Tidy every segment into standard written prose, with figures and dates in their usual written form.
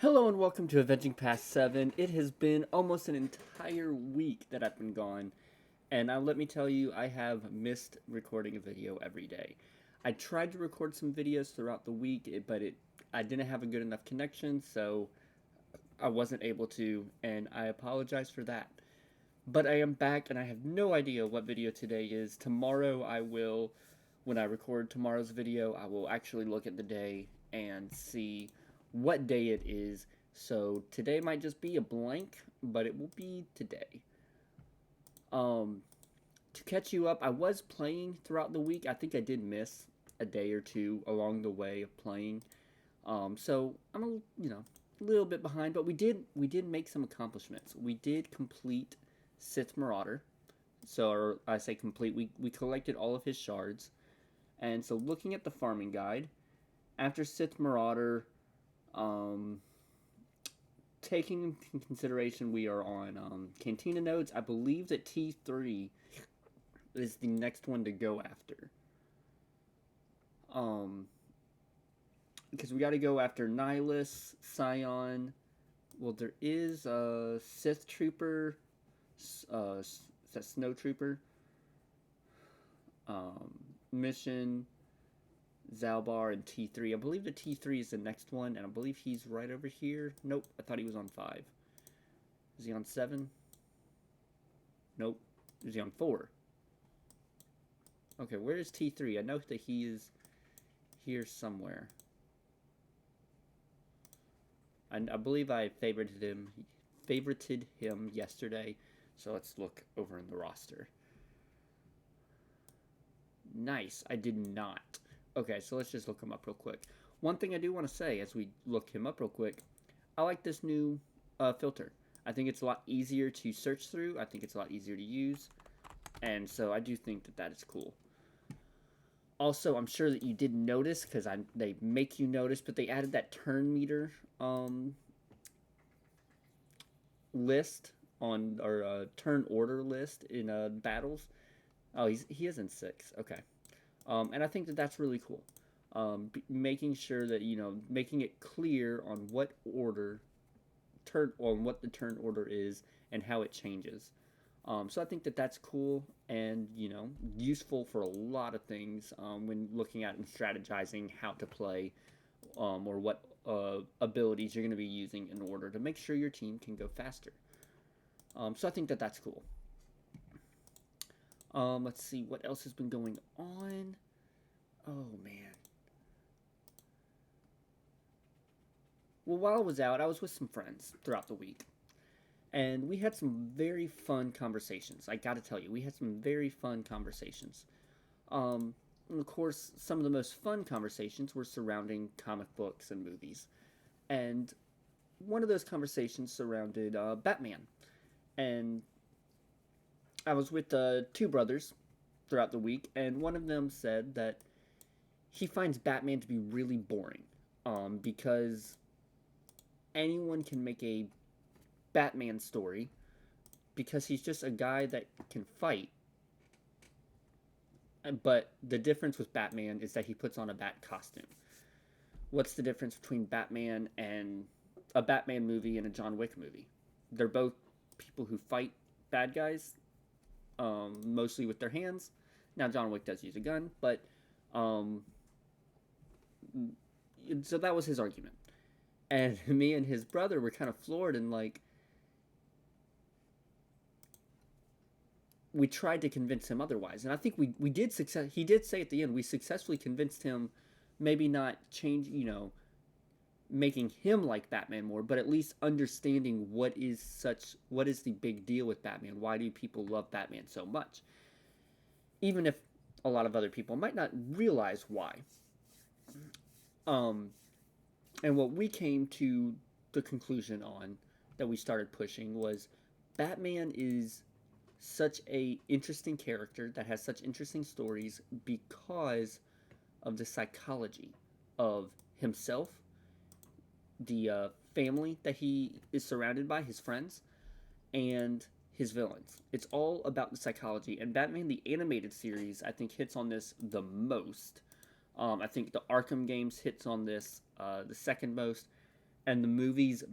Hello and welcome to Avenging Past 7. It has been almost an entire week that I've been gone, and let me tell you, I have missed recording a video every day. I tried to record some videos throughout the week, but I didn't have a good enough connection, so I wasn't able to, and I apologize for that. But I am back, and I have no idea what video today is. Tomorrow when I record tomorrow's video, I will actually look at the day and see what day it is. So today might just be a blank, but it will be today. Um, to catch you up, I was playing throughout the week. I think I did miss a day or two along the way of playing. So I'm a little bit behind, but we did make some accomplishments. We did complete Sith Marauder. So or I say complete. We collected all of his shards, and so looking at the farming guide after Sith Marauder, um, taking into consideration we are on Cantina nodes, I believe that T3 is the next one to go after. Um, because we got to go after Nihilus, Scion. Well, there is a Sith Trooper, that Snow Trooper, um, mission, Zalbar, and T3. I believe the T3 is the next one, and I believe he's right over here. Nope, I thought he was on 5. Is he on 7? Nope. Is he on 4? Okay, where is T3? I know that he is here somewhere. I believe I favorited him yesterday, so let's look over in the roster. Nice, I did not. Okay, so let's just look him up real quick. One thing I do want to say as we look him up real quick, I like this new filter. I think it's a lot easier to search through. I think it's a lot easier to use. And so I do think that that is cool. Also, I'm sure that you did notice, because they make you notice, but they added that turn meter list on, or turn order list in battles. Oh, he is in 6. Okay. And I think that that's really cool. Making sure that, making it clear on what what the turn order is and how it changes. So I think that that's cool and, useful for a lot of things when looking at and strategizing how to play, or what abilities you're going to be using in order to make sure your team can go faster. So I think that that's cool. Let's see what else has been going on. Oh, man. Well, while I was out, I was with some friends throughout the week. And we had some very fun conversations. I gotta tell you, we had some very fun conversations. And of course, some of the most fun conversations were surrounding comic books and movies. And one of those conversations surrounded Batman. And I was with two brothers throughout the week, and one of them said that he finds Batman to be really boring, because anyone can make a Batman story because he's just a guy that can fight. But the difference with Batman is that he puts on a bat costume. What's the difference between Batman and a Batman movie and a John Wick movie? They're both people who fight bad guys, mostly with their hands. Now, John Wick does use a gun, but so that was his argument. And me and his brother were kind of floored, and like, we tried to convince him otherwise. And I think we did success. He did say at the end, we successfully convinced him, maybe not change, making him like Batman more, but at least understanding what is the big deal with Batman. Why do people love Batman so much? Even if a lot of other people might not realize why. And what we came to the conclusion on, that we started pushing, was Batman is such a interesting character that has such interesting stories because of the psychology of himself, the family that he is surrounded by, his friends, and his villains. It's all about the psychology, and Batman the Animated Series, I think, hits on this the most. I think the Arkham games hits on this the second most, and the movies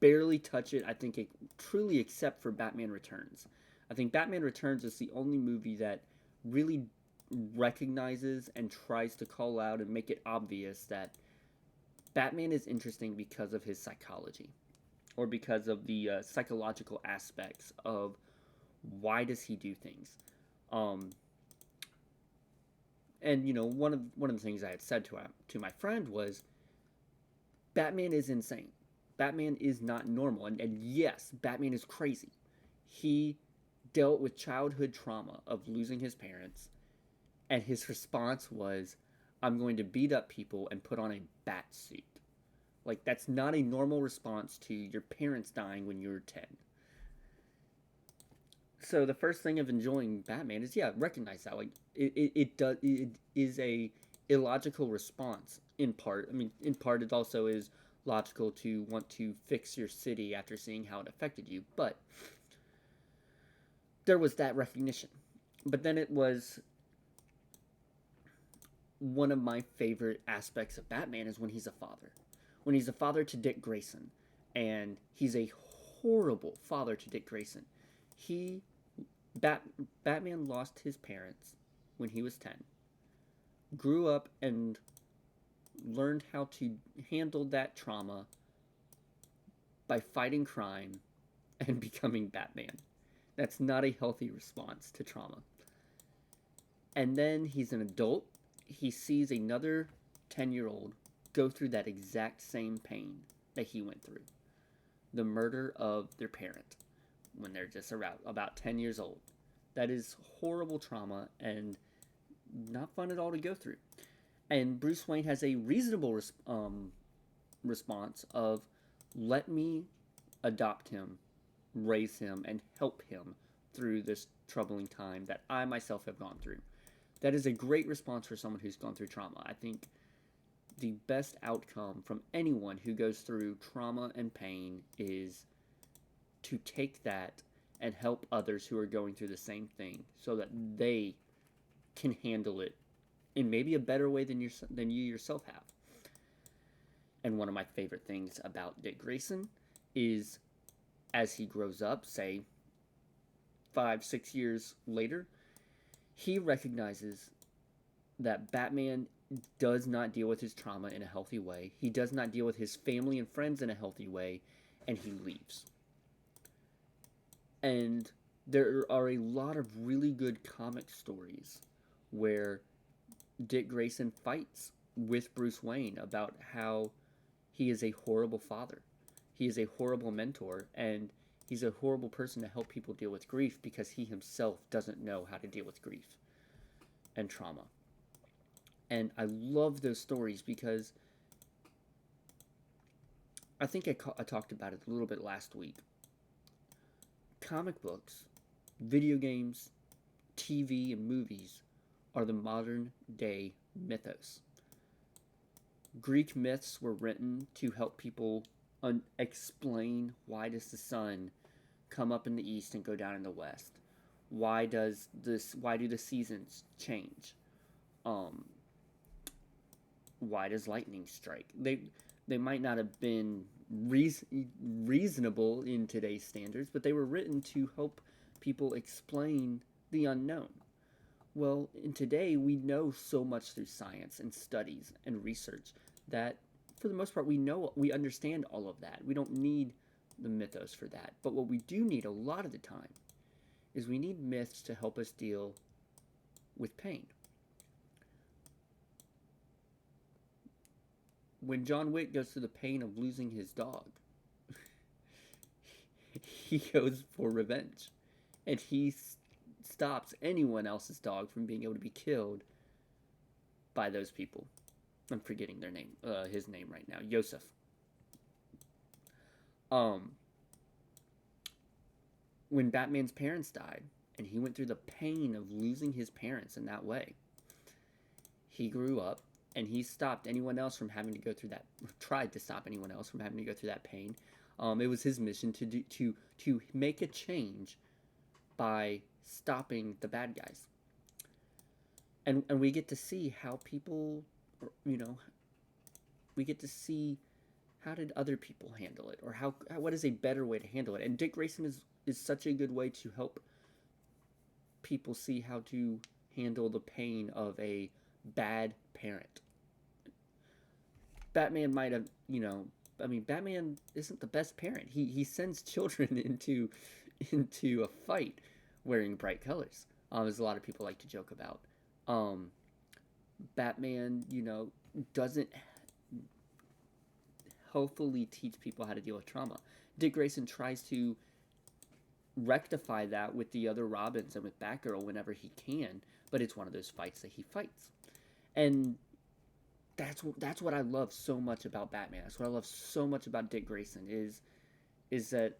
barely touch it. I think it truly, except for Batman Returns. I think Batman Returns is the only movie that really recognizes and tries to call out and make it obvious that Batman is interesting because of his psychology, or because of the psychological aspects of why does he do things. Um, and one of the things I had said to my friend was, Batman is insane. Batman is not normal, and yes, Batman is crazy. He dealt with childhood trauma of losing his parents, and his response was, "I'm going to beat up people and put on a bat suit." Like, that's not a normal response to your parents dying when you were 10. So the first thing of enjoying Batman is, yeah, recognize that. Like, it is a illogical response in part. I mean, in part it also is logical to want to fix your city after seeing how it affected you, but there was that recognition. But then it was, one of my favorite aspects of Batman is when he's a father. When he's a father to Dick Grayson, and he's a horrible father to Dick Grayson. He Batman lost his parents when he was 10. Grew up and learned how to handle that trauma by fighting crime and becoming Batman. That's not a healthy response to trauma. And then he's an adult. He sees another 10-year-old go through that exact same pain that he went through. The murder of their parent when they're just around about 10 years old. That is horrible trauma and not fun at all to go through. And Bruce Wayne has a reasonable response of, let me adopt him, raise him, and help him through this troubling time that I myself have gone through. That is a great response for someone who's gone through trauma. I think the best outcome from anyone who goes through trauma and pain is to take that and help others who are going through the same thing so that they can handle it in maybe a better way than you yourself have. And one of my favorite things about Dick Grayson is, as he grows up, say 5-6 years later, he recognizes that Batman does not deal with his trauma in a healthy way. He does not deal with his family and friends in a healthy way, and he leaves. And there are a lot of really good comic stories where Dick Grayson fights with Bruce Wayne about how he is a horrible father. He is a horrible mentor, and he's a horrible person to help people deal with grief because he himself doesn't know how to deal with grief and trauma. And I love those stories because I think I talked about it a little bit last week. Comic books, video games, TV, and movies are the modern day mythos. Greek myths were written to help people explain, why does the sun come up in the east and go down in the west? Why do the seasons change? Why does lightning strike? They might not have been reasonable in today's standards, but they were written to help people explain the unknown. Well, in today, we know so much through science and studies and research that, for the most part, we understand all of that. We don't need the mythos for that. But what we do need a lot of the time is we need myths to help us deal with pain. When John Wick goes through the pain of losing his dog, he goes for revenge. And he stops anyone else's dog from being able to be killed by those people. I'm forgetting their name, his name right now, Yosef. When Batman's parents died, and he went through the pain of losing his parents in that way, he grew up, and he stopped anyone else from having to go through that, tried to stop anyone else from having to go through that pain. It was his mission to make a change by stopping the bad guys. And we get to see how people, we get to see how did other people handle it, or what is a better way to handle it. And Dick Grayson is such a good way to help people see how to handle the pain of a bad parent. Batman might have, I mean, Batman isn't the best parent. He sends children into a fight wearing bright colors. As a lot of people like to joke about. Batman, doesn't hopefully teach people how to deal with trauma. Dick Grayson tries to rectify that with the other Robins and with Batgirl whenever he can, but it's one of those fights that he fights. And that's what I love so much about Batman. That's what I love so much about Dick Grayson is that,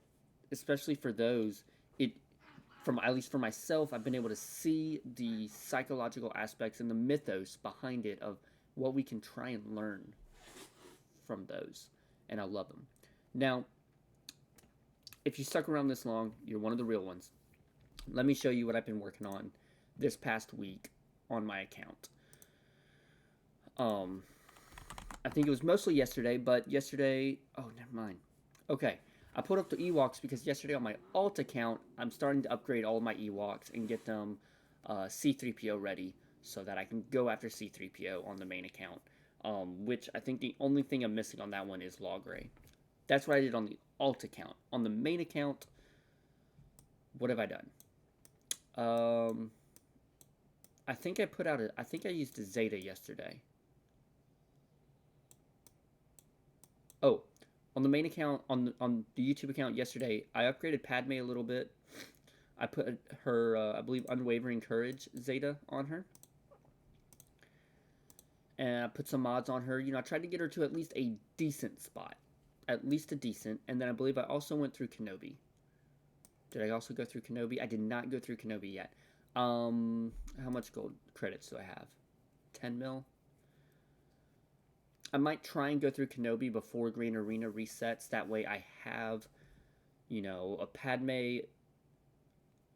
especially for those, at least for myself, I've been able to see the psychological aspects and the mythos behind it of what we can try and learn from those, and I love them. Now, if you stuck around this long, you're one of the real ones. Let me show you what I've been working on this past week on my account. I think it was mostly yesterday, but yesterday... Oh, never mind. Okay, I put up the Ewoks because yesterday on my alt account, I'm starting to upgrade all of my Ewoks and get them C-3PO ready so that I can go after C-3PO on the main account. Which I think the only thing I'm missing on that one is Logray. That's what I did on the alt account. On the main account, what have I done? I think I used a Zeta yesterday. Oh, on the main account, on the YouTube account yesterday, I upgraded Padme a little bit. I put her, I believe, Unwavering Courage Zeta on her. And I put some mods on her. I tried to get her to at least a decent spot. At least a decent. And then I believe I also went through Kenobi. Did I also go through Kenobi? I did not go through Kenobi yet. How much gold credits do I have? 10 mil? I might try and go through Kenobi before Green Arena resets. That way I have, a Padme,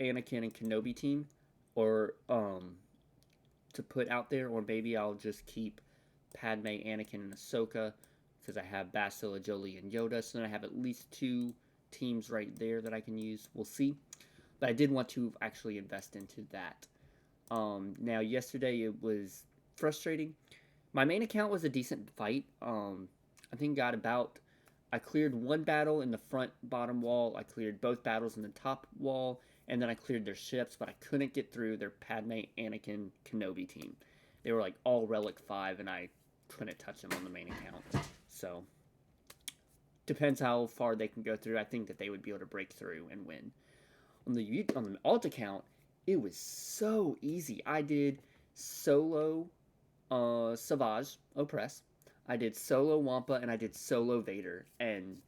Anakin, and Kenobi team. Or, to put out there. Or maybe I'll just keep Padme, Anakin, and Ahsoka. Because I have Bastila, Jolie, and Yoda. So then I have at least 2 teams right there that I can use. We'll see. But I did want to actually invest into that. Now, yesterday it was frustrating. My main account was a decent fight. I think I cleared one battle in the front bottom wall. I cleared both battles in the top wall. And then I cleared their ships, but I couldn't get through their Padme, Anakin, Kenobi team. They were like all Relic 5, and I couldn't touch them on the main account. So, depends how far they can go through. I think that they would be able to break through and win. On the alt account, it was so easy. I did solo Savage Opress. I did solo Wampa, and I did solo Vader, and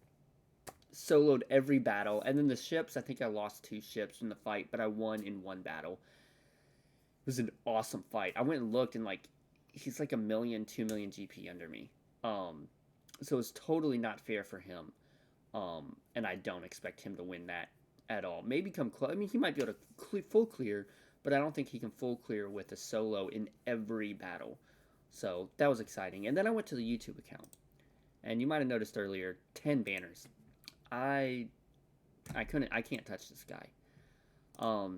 soloed every battle. And then the ships, I think I lost 2 ships in the fight, but I won in 1 battle. It was an awesome fight. I went and looked, and he's like 1 million, 2 million GP under me. So it's totally not fair for him. And I don't expect him to win that at all. Maybe come close. I mean, he might be able to full clear, but I don't think he can full clear with a solo in every battle. So that was exciting. And then I went to the YouTube account. And you might have noticed earlier, 10 banners. I can't touch this guy. I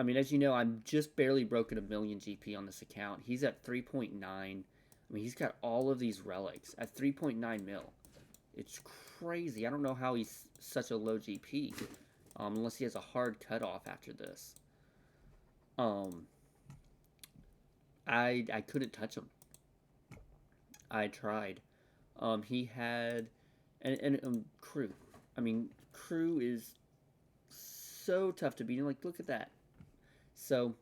mean, as you know, I'm just barely broken 1 million GP on this account. He's at 3.9. I mean, he's got all of these relics at 3.9 mil. It's crazy. I don't know how he's such a low GP. Unless he has a hard cutoff after this. I couldn't touch him. I tried. He had... And Crew. I mean, Crew is so tough to beat. Like, look at that. So,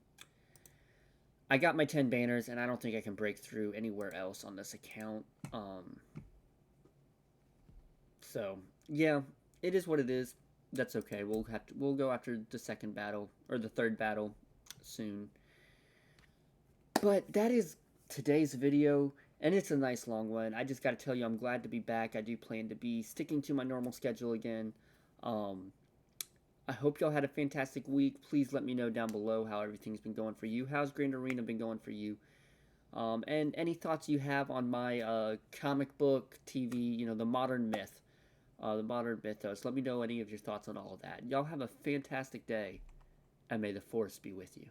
I got my 10 banners, and I don't think I can break through anywhere else on this account. So, yeah, it is what it is. That's okay. We'll go after the second battle, or the third battle soon. But that is today's video, and it's a nice long one. I just got to tell you, I'm glad to be back. I do plan to be sticking to my normal schedule again. I hope y'all had a fantastic week. Please let me know down below how everything's been going for you. How's Grand Arena been going for you? and any thoughts you have on my comic book, TV, the modern myth, the modern mythos. Let me know any of your thoughts on all of that. Y'all have a fantastic day, and may the force be with you.